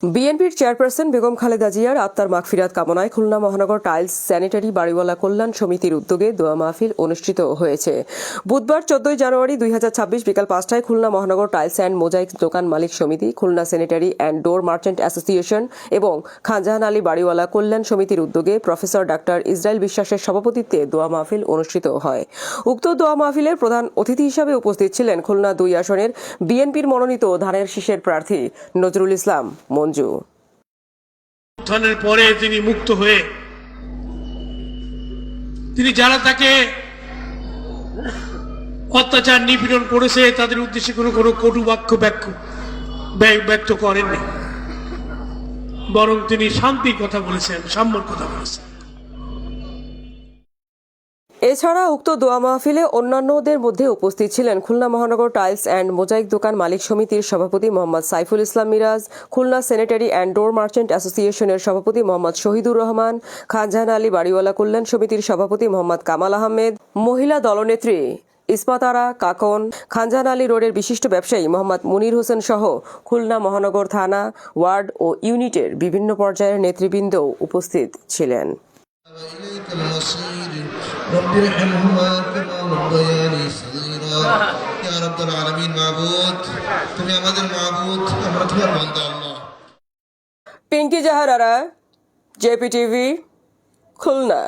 বিএনপির চেয়ারপারসন বেগম খালেদা জিয়ার আত্মার মাগফিরাত কামনায় খুলনা মহানগর টাইলস স্যানিটারি বাড়িওয়ালা কল্যাণ সমিতির উদ্যোগে দোয়া মাহফিল অনুষ্ঠিত হয়েছে। বুধবার 14 জানুয়ারি 2026 বিকাল 5টায় খুলনা মহানগর টাইলস অ্যান্ড মোজাইক দোকান মালিক সমিতি, Khulna sanitary and door merchant association এবং খানজাহান আলী বাড়িওয়ালা কল্যাণ সমিতির উদ্যোগে প্রফেসর ডাক্তার ইসরাইল বিশ্বাসের সভাপতিত্বে দোয়া মাহফিল অনুষ্ঠিত হয়। উক্ত দোয়া মাহফিলের প্রধান অতিথি হিসাবে উপস্থিত ছিলেন খুলনা 2 আসনের বিএনপির মনোনীত ধানের শীষের প্রার্থী নজরুল ইসলাম উত্থানের পরে তিনি মুক্ত হয়ে তিনি যারা তাকে অত্যাচার নিপীড়ন করেছে তাদের উদ্দেশ্যে কোনো কটু বাক্য ব্যক্ত করেননি, বরং তিনি শান্তির কথা বলেছেন, সাম্যর কথা বলেছেন। এছাড়া উক্ত দোয়া মাহফিলে অন্যান্যদের মধ্যে উপস্থিত ছিলেন খুলনা মহানগর টাইলস অ্যান্ড মোজাইক দোকান মালিক সমিতির সভাপতি Mohammad Saiful Islam Miraj, Khulna sanitary and door merchant অ্যাসোসিয়েশনের সভাপতি মোহাম্মদ শহীদুর রহমান, খানজাহান আলী বাড়িওয়ালা কল্যাণ সমিতির সভাপতি মোহাম্মদ কামাল আহমেদ, মহিলা দলনেত্রী ইসমাতারা কাকন, খানজাহান আলী রোডের বিশিষ্ট ব্যবসায়ী মোহাম্মদ মুনির হোসেন সহ খুলনা মহানগর থানা, ওয়ার্ড ও ইউনিটের বিভিন্ন পর্যায়ের নেতৃবৃন্দও উপস্থিত ছিলেন। رب ارحمهما كما ربياني صغيرا يا رب العالمين معبود তুমি আমাদের মাবুদ, আমরা তোমার বান্দা আল্লাহ। পিঙ্কি জাহারারা, জেপি টিভি, খুলনা।